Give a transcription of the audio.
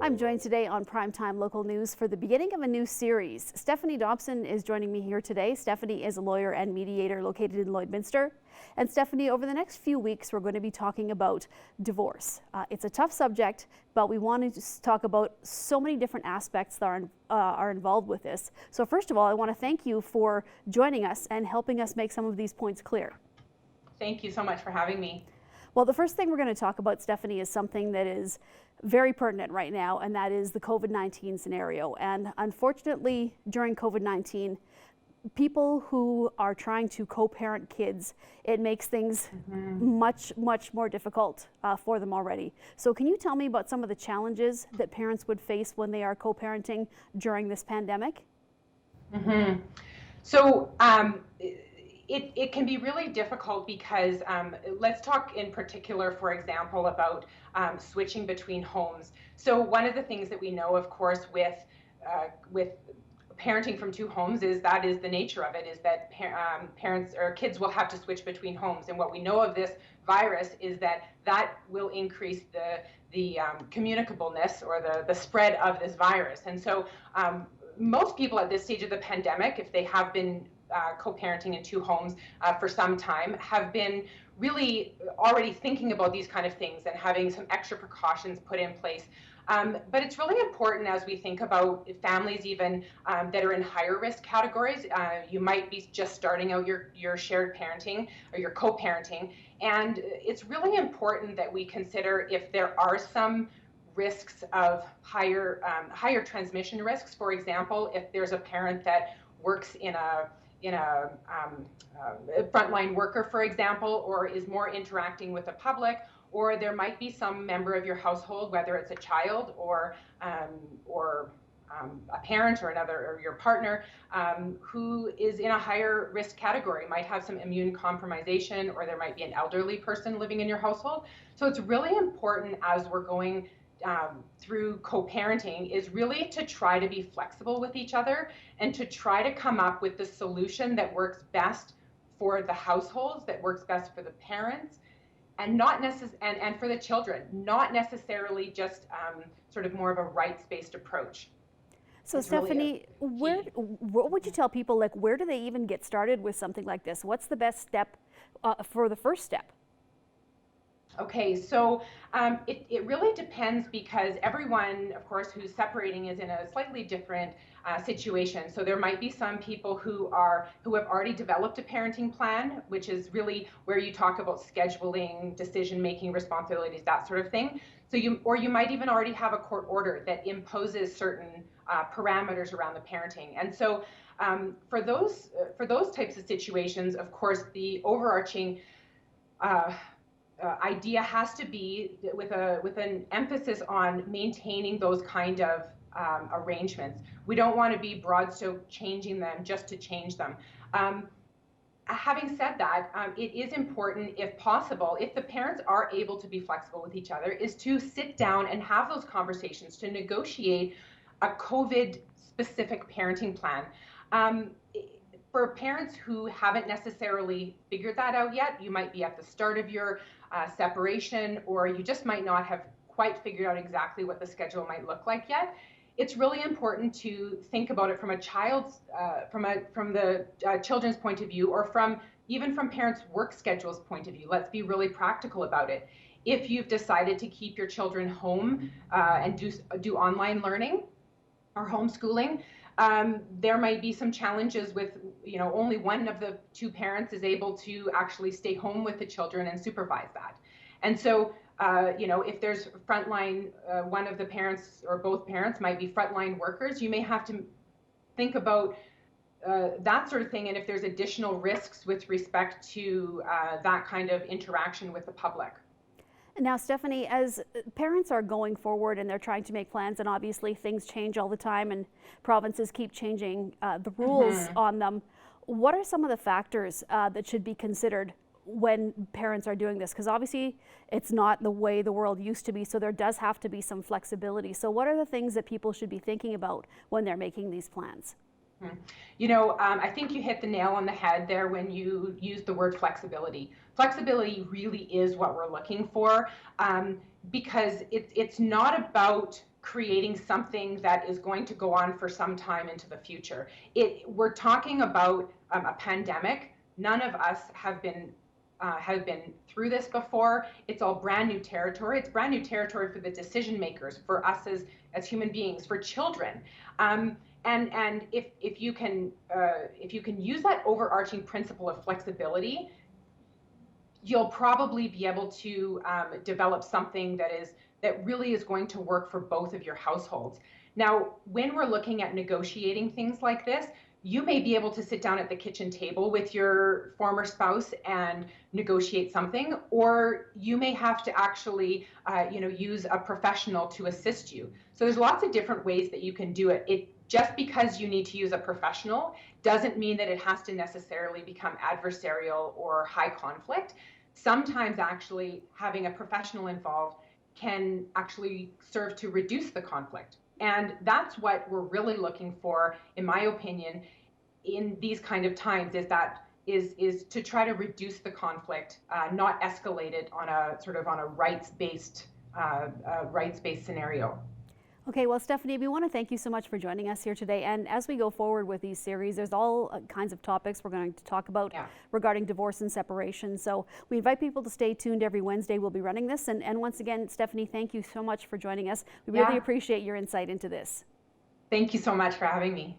I'm joined today on Primetime Local News for the beginning of a new series. Stephanie Dobson is joining me here today. Stephanie is a lawyer and mediator located in Lloydminster. And Stephanie, over the next few weeks, we're going to be talking about divorce. It's a tough subject, but we want to talk about so many different aspects that are involved with this. So first of all, I want to thank you for joining us and helping us make some of these points clear. Thank you so much for having me. Well, the first thing we're going to talk about, Stephanie, is something that is very pertinent right now, and that is the COVID-19 scenario. And unfortunately, during COVID-19, people who are trying to co-parent kids, it makes things much more difficult for them already. So can you tell me about some of the challenges that parents would face when they are co-parenting during this pandemic? So it can be really difficult because let's talk in particular, for example, about switching between homes. So one of the things that we know, of course, with parenting from two homes is the nature of it, is that parents or kids will have to switch between homes. And what we know of this virus is that will increase the communicableness or the spread of this virus. And so most people at this stage of the pandemic, if they have been co-parenting in two homes for some time, have been really already thinking about these kind of things and having some extra precautions put in place. But it's really important as we think about families even that are in higher risk categories. You might be just starting out your shared parenting or your co-parenting, and it's really important that we consider if there are some risks of higher transmission risks. For example, if there's a parent that works in a frontline worker, for example, or is more interacting with the public, or there might be some member of your household, whether it's a child or a parent or your partner, who is in a higher risk category, might have some immune compromisation, or there might be an elderly person living in your household. So it's really important as we're going through co-parenting is really to try to be flexible with each other and to try to come up with the solution that works best for the households, that works best for the parents, and and for the children, not necessarily just sort of more of a rights-based approach. So Stephanie, what would you tell people, like, where do they even get started with something like this? What's the best step for the first step? Okay, so it really depends, because everyone, of course, who's separating is in a slightly different situation. So there might be some people who have already developed a parenting plan, which is really where you talk about scheduling, decision-making, responsibilities, that sort of thing. So you might even already have a court order that imposes certain parameters around the parenting. And so for those types of situations, of course, the overarching idea has to be with an emphasis on maintaining those kind of arrangements. We don't want to be broad stroke changing them just to change them. Having said that, it is important, if possible, if the parents are able to be flexible with each other, is to sit down and have those conversations to negotiate a COVID-specific parenting plan. For parents who haven't necessarily figured that out yet, you might be at the start of your separation, or you just might not have quite figured out exactly what the schedule might look like yet. It's really important to think about it from a child's, from the children's point of view, or even from parents' work schedules point of view. Let's be really practical about it. If you've decided to keep your children home and do online learning or homeschooling, there might be some challenges with, only one of the two parents is able to actually stay home with the children and supervise that. And so, if there's frontline, one of the parents or both parents might be frontline workers, you may have to think about that sort of thing, and if there's additional risks with respect to that kind of interaction with the public. Now, Stephanie, as parents are going forward and they're trying to make plans, and obviously things change all the time and provinces keep changing the rules on them, what are some of the factors that should be considered when parents are doing this? Because obviously it's not the way the world used to be, so there does have to be some flexibility. So what are the things that people should be thinking about when they're making these plans? I think you hit the nail on the head there when you used the word flexibility. Flexibility really is what we're looking for, because it's not about creating something that is going to go on for some time into the future. We're talking about a pandemic. None of us have been through this before. It's all brand new territory. It's brand new territory for the decision makers, for us as human beings, for children. And if you can use that overarching principle of flexibility, you'll probably be able to develop something that really is going to work for both of your households. Now, when we're looking at negotiating things like this, you may be able to sit down at the kitchen table with your former spouse and negotiate something, or you may have to actually use a professional to assist you. So there's lots of different ways that you can do it. Just because you need to use a professional doesn't mean that it has to necessarily become adversarial or high conflict. Sometimes actually having a professional involved can actually serve to reduce the conflict. And that's what we're really looking for, in my opinion, in these kind of times, is to try to reduce the conflict, not escalate it on a rights-based scenario. Okay, well, Stephanie, we want to thank you so much for joining us here today. And as we go forward with these series, there's all kinds of topics we're going to talk about regarding divorce and separation. So we invite people to stay tuned every Wednesday. We'll be running this. And once again, Stephanie, thank you so much for joining us. We really appreciate your insight into this. Thank you so much for having me.